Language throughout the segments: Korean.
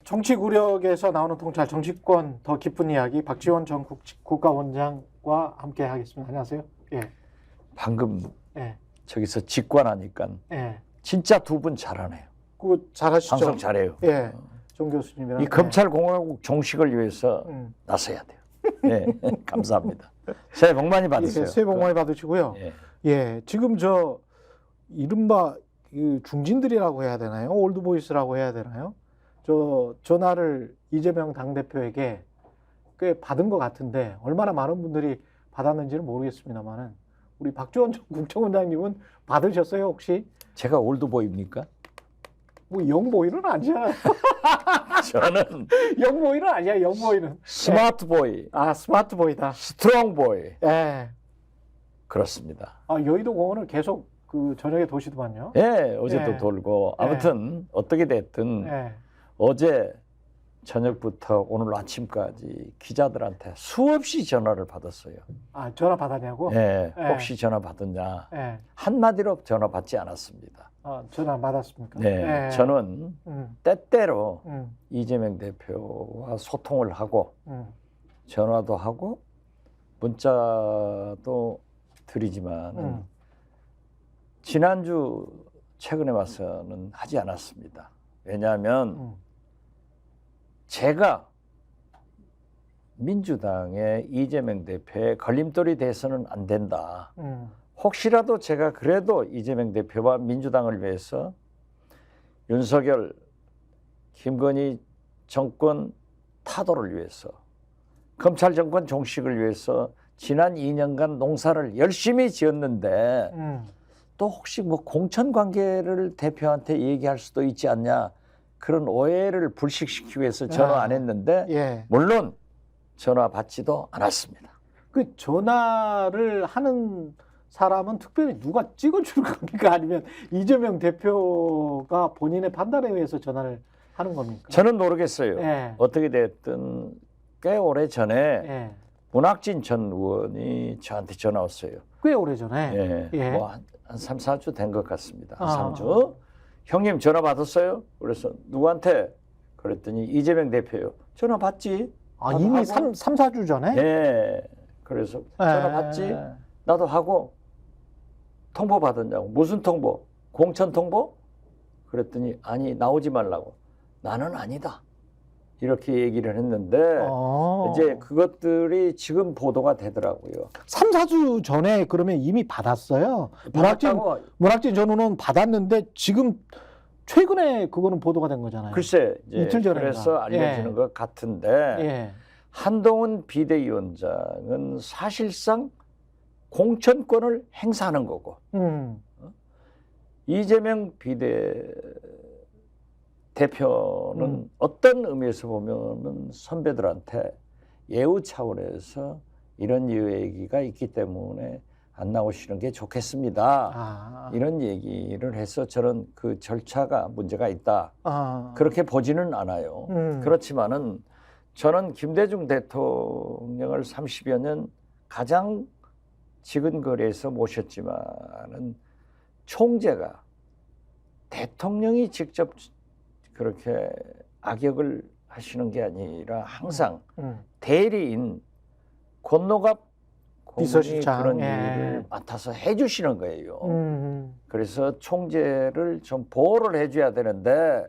정치 구력에서 나오는 통찰, 정치권 더 깊은 이야기 박지원 전 국가원장과 함께 하겠습니다. 안녕하세요. 예. 방금 예. 저기서 직관하니까 예. 진짜 두 분 잘하네요. 그 잘하시죠. 방송 잘해요. 예. 정 교수님이랑 이 검찰공화국 종식을 위해서 예. 나서야 돼요. 네, 감사합니다. 새해 복 많이 받으세요. 예, 새해 복 많이 받으시고요. 예. 예. 지금 저 이른바 이 중진들이라고 해야 되나요? 올드보이스라고 해야 되나요? 저 전화를 이재명 당대표에게 꽤 받은 것 같은데 얼마나 많은 분들이 받았는지는 모르겠습니다만은 우리 박지원 전 국정원장님은 받으셨어요 혹시? 제가 올드보이입니까? 뭐 영보이는 아니잖아요. 저는 영보이는 아니야. 영보이는 스마트보이, 아 스마트보이다. 스트롱보이. 예. 그렇습니다. 아 여의도 공원을 계속 그 저녁에 도시더만요. 예, 어제도 예. 돌고 아무튼 어떻게 됐든 예. 어제 저녁부터 오늘 아침까지 기자들한테 수없이 전화를 받았어요. 아 전화 받았냐고? 예, 예. 혹시 전화 받았냐? 예. 한마디로 전화 받지 않았습니다. 아 전화 받았습니까? 네, 예. 저는 음. 때때로 음. 이재명 대표와 소통을 하고 음. 전화도 하고 문자도 드리지만 지난주 최근에 와서는 하지 않았습니다. 왜냐하면 제가 민주당의 이재명 대표의 걸림돌이 돼서는 안 된다. 혹시라도 제가 그래도 이재명 대표와 민주당을 위해서 윤석열, 김건희 정권 타도를 위해서 검찰 정권 종식을 위해서 지난 2년간 농사를 열심히 지었는데 또 혹시 뭐 공천 관계를 대표한테 얘기할 수도 있지 않냐 그런 오해를 불식시키기 위해서 전화 안 했는데 예. 물론 전화 받지도 않았습니다. 그 전화를 하는 사람은 특별히 누가 찍어주는 겁니까? 아니면 이재명 대표가 본인의 판단에 의해서 전화를 하는 겁니까? 저는 모르겠어요. 예. 어떻게 됐든 꽤 오래 전에 예. 문학진 전 의원이 저한테 전화 왔어요. 꽤 오래 전에. 예. 예. 뭐 한 3, 4주 된 것 같습니다. 한 아. 3주. 형님 전화 받았어요? 그래서 누구한테? 그랬더니 이재명 대표요. 전화 받지? 아, 나도 이미 하고. 3, 4주 전에? 예. 그래서 전화 받지? 나도 하고 통보 받았냐고. 무슨 통보? 공천 통보? 그랬더니 아니 나오지 말라고. 나는 아니다. 이렇게 얘기를 했는데 이제 그것들이 지금 보도가 되더라고요. 3, 4주 전에 그러면 이미 받았어요. 받았다고. 문학진 전 의원은 받았는데 지금 최근에 그거는 보도가 된 거잖아요. 글쎄 이제 이틀 전인가. 그래서 알려지는 예. 것 같은데 예. 한동훈 비대위원장은 사실상 공천권을 행사하는 거고 이재명 대표는 어떤 의미에서 보면은 선배들한테 예우 차원에서 이런 얘기가 있기 때문에 안 나오시는 게 좋겠습니다. 아. 이런 얘기를 해서 저는 그 절차가 문제가 있다. 아. 그렇게 보지는 않아요. 그렇지만은 저는 김대중 대통령을 30여 년 가장 지근거리에서 모셨지만은 총재가 대통령이 직접 그렇게 악역을 하시는 게 아니라 항상 대리인 권노갑 고문이 비서실장. 그런 예. 일을 맡아서 해주시는 거예요. 그래서 총재를 좀 보호를 해줘야 되는데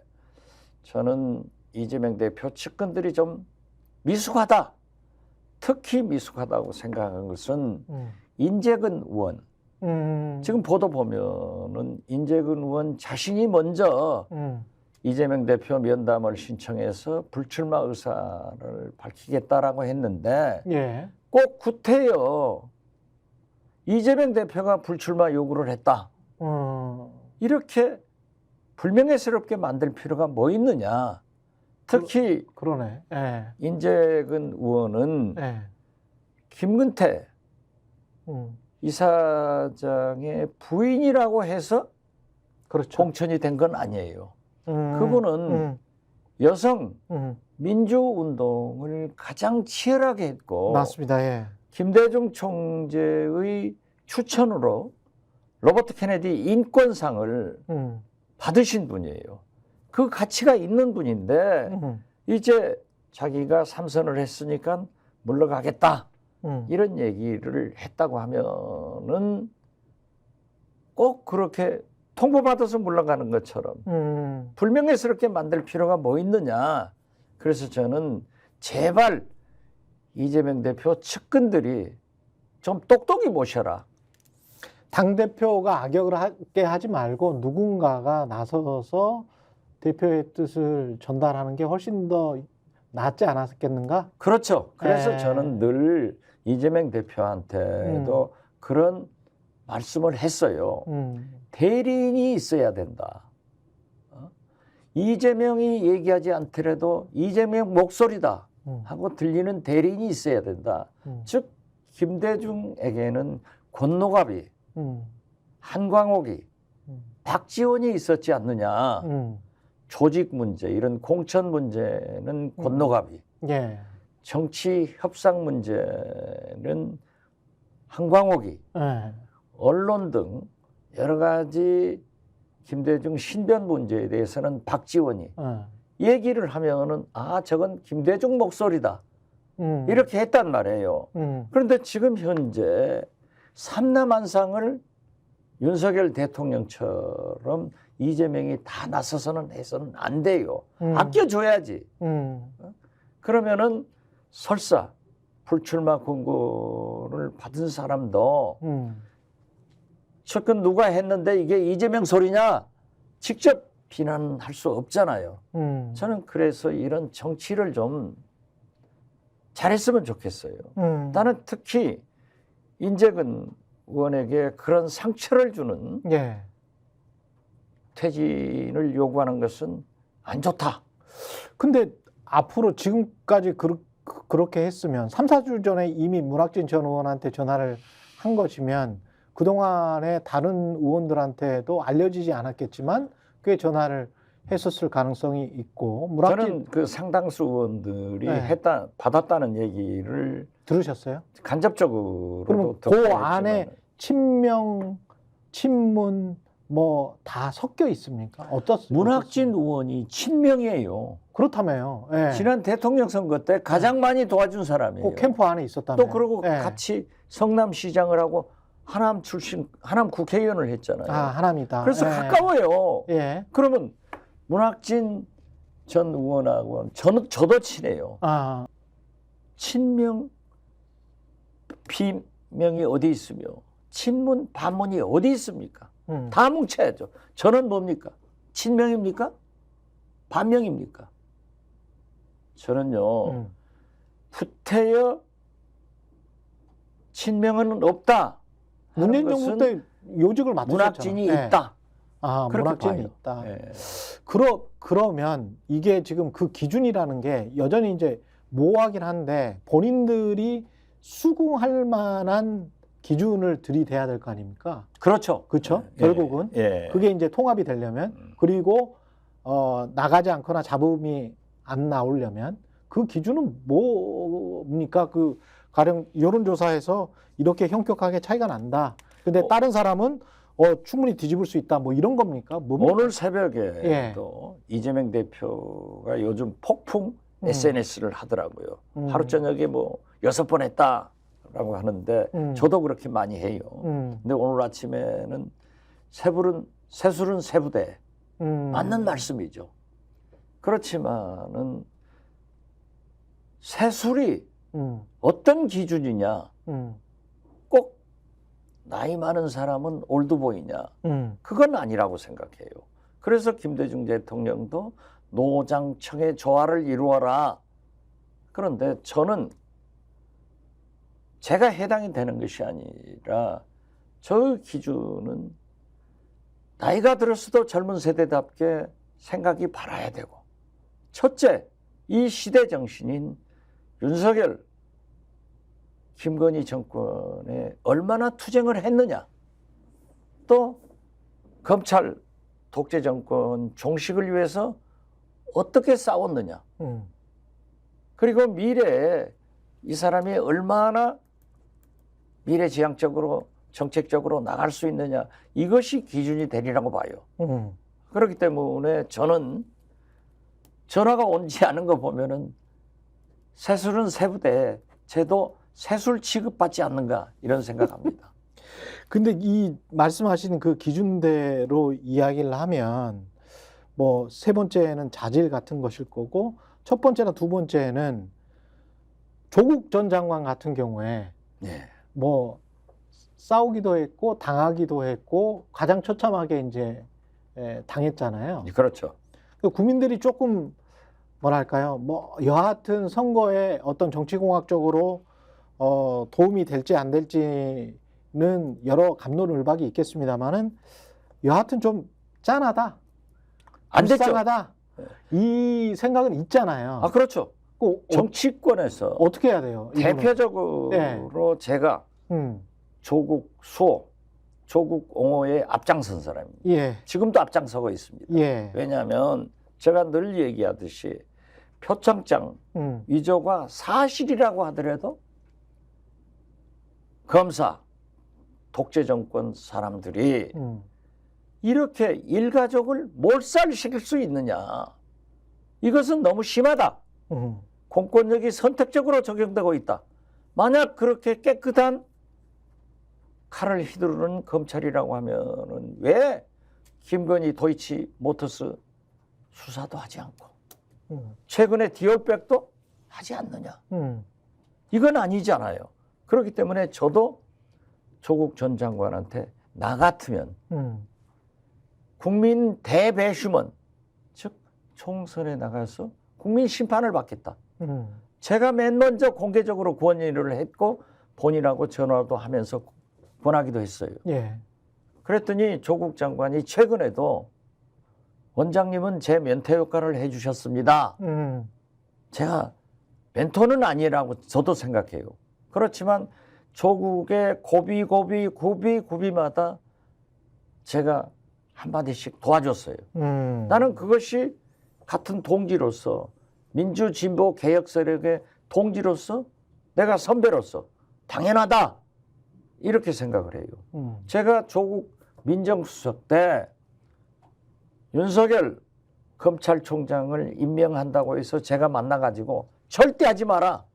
저는 이재명 대표 측근들이 좀 미숙하다. 특히 미숙하다고 생각한 것은 인재근 의원. 지금 보도 보면은 인재근 의원 자신이 먼저 이재명 대표 면담을 신청해서 불출마 의사를 밝히겠다라고 했는데 예. 꼭 구태여 이재명 대표가 불출마 요구를 했다. 이렇게 불명예스럽게 만들 필요가 뭐 있느냐. 특히 그러네. 예. 인재근 의원은 예. 김근태 이사장의 부인이라고 해서 그렇죠. 공천이 된 건 아니에요. 그분은 여성 민주운동을 가장 치열하게 했고 맞습니다. 예. 김대중 총재의 추천으로 로버트 케네디 인권상을 받으신 분이에요. 그 가치가 있는 분인데 이제 자기가 삼선을 했으니까 물러가겠다. 음. 이런 얘기를 했다고 하면은 꼭 그렇게 통보받아서 물러가는 것처럼 불명예스럽게 만들 필요가 뭐 있느냐. 그래서 저는 제발 이재명 대표 측근들이 좀 똑똑히 모셔라. 당대표가 악역을 하게 하지 말고 누군가가 나서서 대표의 뜻을 전달하는 게 훨씬 더 낫지 않았겠는가? 그렇죠. 그래서 네. 저는 늘 이재명 대표한테도 그런 말씀을 했어요. 대리인이 있어야 된다. 이재명이 얘기하지 않더라도 이재명 목소리다 하고 들리는 대리인이 있어야 된다. 즉 김대중에게는 권노갑이, 한광옥이, 박지원이 있었지 않느냐. 조직 문제, 이런 공천 문제는 권노갑이, 예. 정치 협상 문제는 한광옥이, 예. 언론 등 여러 가지 김대중 신변 문제에 대해서는 박지원이 얘기를 하면은 아 저건 김대중 목소리다 이렇게 했단 말이에요. 그런데 지금 현재 삼남한상을 윤석열 대통령처럼 이재명이 다 나서서는 해서는 안 돼요. 아껴줘야지. 그러면은 설사 불출마 공고를 받은 사람도 측근 누가 했는데 이게 이재명 소리냐 직접 비난할 수 없잖아요. 저는 그래서 이런 정치를 좀 잘했으면 좋겠어요. 나는 특히 인재근 의원에게 그런 상처를 주는 예. 퇴진을 요구하는 것은 안 좋다. 근데 앞으로 지금까지 그렇게 했으면 3, 4주 전에 이미 문학진 전 의원한테 전화를 한 것이면 그동안에 다른 의원들한테도 알려지지 않았겠지만 꽤 전화를 했었을 가능성이 있고 저는 그 상당수 의원들이 네. 받았다는 얘기를 들으셨어요? 간접적으로 그러면 그 안에 친명, 친문 뭐 다 섞여 있습니까? 문학진 의원이 친명이에요. 그렇다며요. 예. 지난 대통령 선거 때 가장 많이 도와준 사람이에요. 그 캠프 안에 있었다며요. 또 그러고 예. 같이 성남시장을 하고 하남 출신 하남 국회의원을 했잖아요. 아, 하남이다. 그래서 예. 가까워요. 예. 그러면 문학진 전 의원하고 저도 친해요. 아, 친명 비명이 어디 있으며 친문 반문이 어디 있습니까? 다 뭉쳐야죠. 저는 뭡니까? 친명입니까? 반명입니까? 저는요. 후퇴여 친명은 없다. 문재인 정부 때 요직을 맡으셨잖아요. 문학진이 예. 있다. 아, 그렇게 문학진이 봐요. 있다. 예. 그러면 이게 지금 그 기준이라는 게 여전히 이제 모호하긴 한데 본인들이 수긍할 만한 기준을 들이대야 될 거 아닙니까? 그렇죠. 그렇죠? 예. 결국은 예. 그게 이제 통합이 되려면 그리고 나가지 않거나 잡음이 안 나오려면 그 기준은 뭡니까? 그 가령 여론조사에서 이렇게 현격하게 차이가 난다. 근데 다른 사람은 충분히 뒤집을 수 있다. 뭐 이런 겁니까? 뭡니까? 오늘 새벽에도 예. 이재명 대표가 요즘 폭풍 SNS를 하더라고요. 하루 저녁에 뭐 6번 했다라고 하는데 저도 그렇게 많이 해요. 근데 오늘 아침에는 새술은 새부대 맞는 말씀이죠. 그렇지만은 새술이 어떤 기준이냐? 꼭 나이 많은 사람은 올드보이냐? 그건 아니라고 생각해요. 그래서 김대중 대통령도 노장청의 조화를 이루어라. 그런데 저는 제가 해당이 되는 것이 아니라 저 기준은 나이가 들었어도 젊은 세대답게 생각이 바라야 되고 첫째, 이 시대 정신인 윤석열, 김건희 정권에 얼마나 투쟁을 했느냐. 또 검찰 독재 정권 종식을 위해서 어떻게 싸웠느냐. 그리고 미래에 이 사람이 얼마나 미래지향적으로 정책적으로 나갈 수 있느냐. 이것이 기준이 되리라고 봐요. 그렇기 때문에 저는 전화가 온지 않은 거 보면은 세술은 세부대, 쟤도 세술 취급받지 않는가 이런 생각합니다. 근데 이 말씀하신 그 기준대로 이야기를 하면 뭐 세 번째는 자질 같은 것일 거고 첫 번째나 두 번째는 조국 전 장관 같은 경우에 예. 뭐 싸우기도 했고 당하기도 했고 가장 처참하게 이제 당했잖아요. 그렇죠. 국민들이 조금 뭐랄까요, 뭐 여하튼 선거에 어떤 정치공학적으로 도움이 될지 안 될지는 여러 갑론을박이 있겠습니다만은 여하튼 좀 짠하다, 안 됐죠. 불쌍하다 이 생각은 있잖아요. 아, 그렇죠. 그 정치권에서 어떻게 해야 돼요? 이거는? 대표적으로 네. 제가 조국 수호, 조국 옹호에 앞장선 사람입니다. 예, 지금도 앞장서고 있습니다. 예, 왜냐하면 제가 늘 얘기하듯이 표창장 위조가 사실이라고 하더라도 검사, 독재 정권 사람들이 이렇게 일가족을 몰살시킬 수 있느냐. 이것은 너무 심하다. 공권력이 선택적으로 적용되고 있다. 만약 그렇게 깨끗한 칼을 휘두르는 검찰이라고 하면은 왜 김건희 도이치 모터스 수사도 하지 않고 최근에 디올백도 하지 않느냐. 이건 아니잖아요. 그렇기 때문에 저도 조국 전 장관한테 나 같으면 국민 대배심원, 즉 총선에 나가서 국민 심판을 받겠다. 제가 맨 먼저 공개적으로 권유를 했고 본인하고 전화도 하면서 권하기도 했어요. 예, 그랬더니 조국 장관이 최근에도 원장님은 제 멘토 역할을 해주셨습니다. 제가 멘토는 아니라고 저도 생각해요. 그렇지만 조국의 고비마다 제가 한마디씩 도와줬어요. 나는 그것이 같은 동지로서 민주진보 개혁 세력의 동지로서 내가 선배로서 당연하다 이렇게 생각을 해요. 제가 조국 민정수석 때 윤석열 검찰총장을 임명한다고 해서 제가 만나가지고 절대 하지 마라.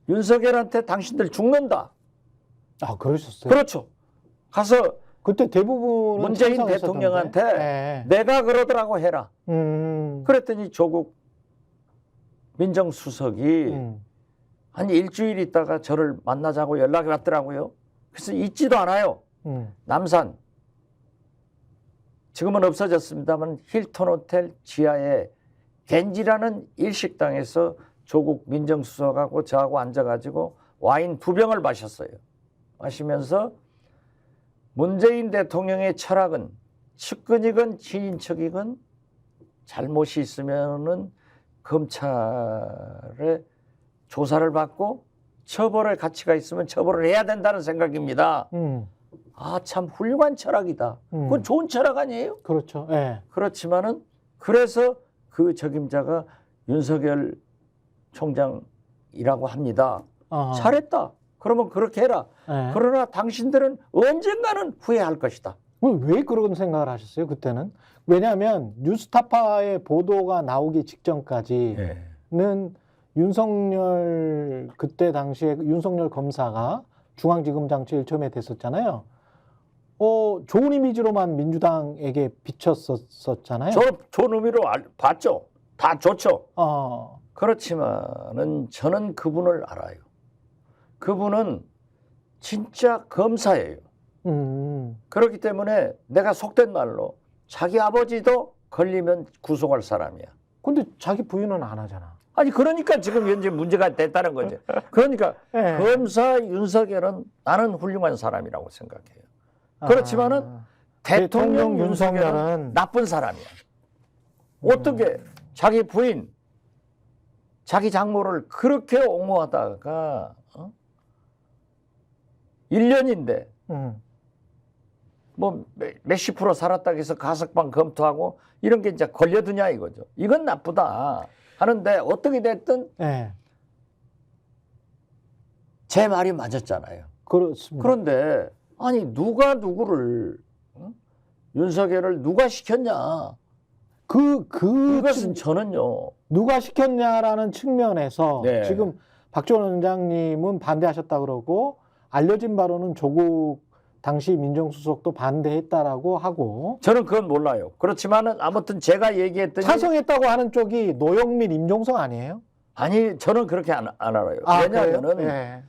윤석열한테 당신들 죽는다. 아, 그러셨어요? 그렇죠. 가서 그때 대부분 문재인 대통령한테 내가 그러더라고 해라. 그랬더니 조국 민정수석이 한 일주일 있다가 저를 만나자고 연락이 왔더라고요. 그래서 잊지도 않아요. 남산, 지금은 없어졌습니다만 힐튼 호텔 지하에 겐지라는 일식당에서 조국 민정수석하고 저하고 앉아가지고 와인 2병을 마셨어요. 마시면서 문재인 대통령의 철학은 측근이건 친인척이건 잘못이 있으면은 검찰의 조사를 받고 처벌의 가치가 있으면 처벌을 해야 된다는 생각입니다. 아, 참 훌륭한 철학이다. 그건 좋은 철학 아니에요? 그렇죠. 예. 그렇지만은 그래서 그 적임자가 윤석열 총장이라고 합니다. 잘했다. 그러면 그렇게 해라. 예. 그러나 당신들은 언젠가는 후회할 것이다. 왜 그런 생각을 하셨어요, 그때는? 왜냐하면 뉴스타파의 보도가 나오기 직전까지는 윤석열, 그때 당시에 윤석열 검사가 중앙지검장 제일 처음에 됐었잖아요. 좋은 이미지로만 민주당에게 비쳤었잖아요. 좋은 의미로 봤죠. 다 좋죠. 어, 그렇지만은 저는 그분을 알아요. 그분은 진짜 검사예요. 그렇기 때문에 내가 속된 말로 자기 아버지도 걸리면 구속할 사람이야. 근데 자기 부인은 안 하잖아. 아니 그러니까 지금 현재 문제가 됐다는 거죠. 그러니까 예. 검사 윤석열은 나는 훌륭한 사람이라고 생각해요. 그렇지만은 대통령 윤석열은 나쁜 사람이야. 어떻게 자기 부인, 자기 장모를 그렇게 옹호하다가 1년인데 뭐 몇십 프로 살았다고 해서 가석방 검토하고 이런 게 이제 걸려드냐 이거죠. 이건 나쁘다 하는데 어떻게 됐든 예. 제 말이 맞았잖아요. 그렇습니다. 그런데 아니 누가 누구를 윤석열을 누가 시켰냐? 이것은 저는요. 누가 시켰냐라는 측면에서 네. 지금 박지원 원장님은 반대하셨다 그러고 알려진 바로는 조국 당시 민정수석도 반대했다라고 하고 저는 그건 몰라요. 그렇지만은 아무튼 제가 얘기했더니 찬성했다고 하는 쪽이 노영민, 임종석 아니에요? 아니 저는 그렇게 안 알아요. 아, 왜냐하면은 그래요? 예.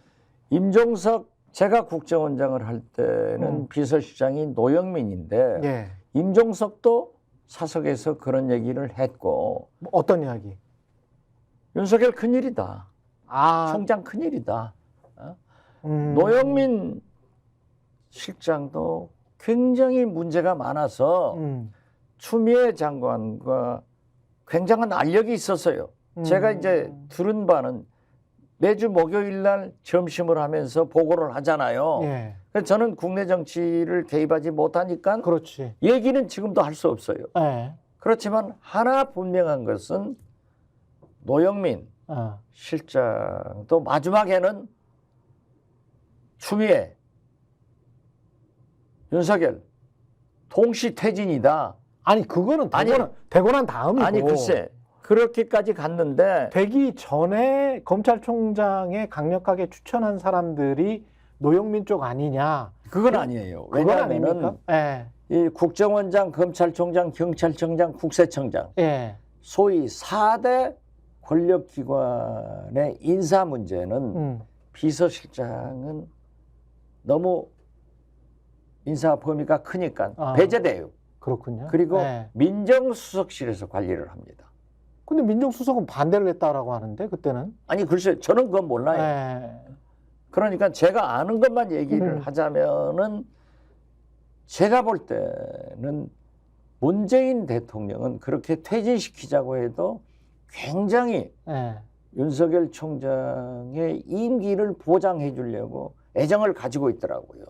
임종석 제가 국정원장을 할 때는 비서실장이 노영민인데 예. 임종석도 사석에서 그런 얘기를 했고 뭐 어떤 이야기? 윤석열 큰일이다. 아, 총장 큰일이다. 노영민 실장도 굉장히 문제가 많아서 추미애 장관과 굉장한 알력이 있었어요. 제가 이제 들은 바는 매주 목요일 날 점심을 하면서 보고를 하잖아요. 예. 그래서 저는 국내 정치를 개입하지 못하니까 그렇지. 얘기는 지금도 할 수 없어요. 예. 그렇지만 하나 분명한 것은 노영민 실장도 마지막에는 추미애, 윤석열 동시 퇴진이다. 아니 그거는 되고 난 다음이고. 아니 글쎄 그렇게까지 갔는데 되기 전에 검찰총장에 강력하게 추천한 사람들이 노영민 쪽 아니냐? 그건 아니에요. 그건 왜냐하면은 아닙니까? 예. 이 국정원장, 검찰총장, 경찰청장, 국세청장 예. 소위 4대 권력기관의 인사 문제는 비서실장은 너무 인사 범위가 크니까 배제돼요. 그렇군요. 그리고 예. 민정수석실에서 관리를 합니다. 근데 민정수석은 반대를 했다라고 하는데 그때는. 아니 글쎄 저는 그건 몰라요. 예. 그러니까 제가 아는 것만 얘기를 하자면은 제가 볼 때는 문재인 대통령은 그렇게 퇴진시키자고 해도 굉장히 예. 윤석열 총장의 임기를 보장해 주려고 애정을 가지고 있더라고요.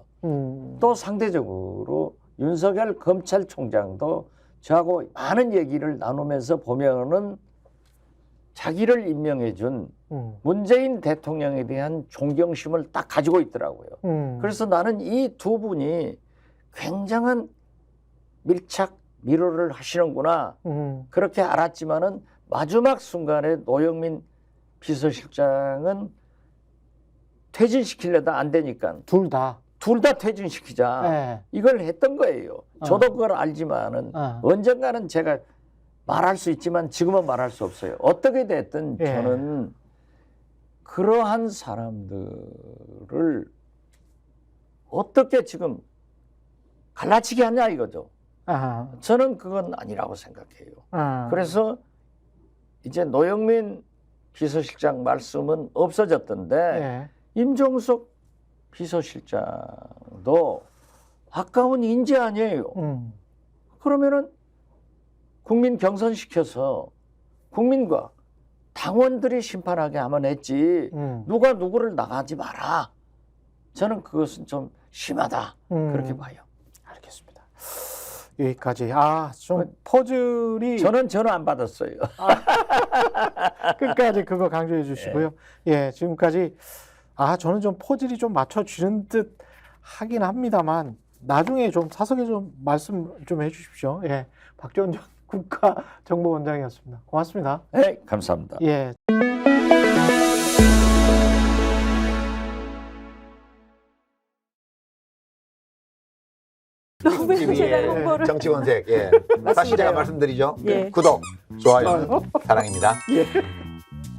또 상대적으로 윤석열 검찰총장도 저하고 많은 얘기를 나누면서 보면은 자기를 임명해 준 문재인 대통령에 대한 존경심을 딱 가지고 있더라고요. 그래서 나는 이 두 분이 굉장한 밀착 미로를 하시는구나 그렇게 알았지만은 마지막 순간에 노영민 비서실장은 퇴진시키려다 안 되니까 둘 다 퇴진시키자 예. 이걸 했던 거예요. 저도 그걸 알지만은 언젠가는 제가 말할 수 있지만 지금은 말할 수 없어요. 어떻게 됐든 예. 저는 그러한 사람들을 어떻게 지금 갈라치게 하냐 이거죠. 저는 그건 아니라고 생각해요. 그래서 이제 노영민 비서실장 말씀은 없어졌던데 예. 임종석 비서실장도 아까운 인재 아니에요. 그러면은 국민 경선시켜서 국민과 당원들이 심판하게 하면 했지 누가 누구를 나가지 마라. 저는 그것은 좀 심하다. 그렇게 봐요. 알겠습니다. 여기까지. 좀 퍼즐이 저는 전화 안 받았어요. 끝까지 그거 강조해 주시고요. 예, 지금까지 저는 좀 퍼즐이 좀 맞춰지는 듯 하긴 합니다만 나중에 좀 사석에 좀 말씀 좀 해주십시오. 예, 박지원 국가정보원장이었습니다. 고맙습니다. 네, 감사합니다. 예. 너무 제가 홍보를 정치권색. 다시 제가 말씀드리죠. 예. 구독, 좋아요, 사랑입니다. 예.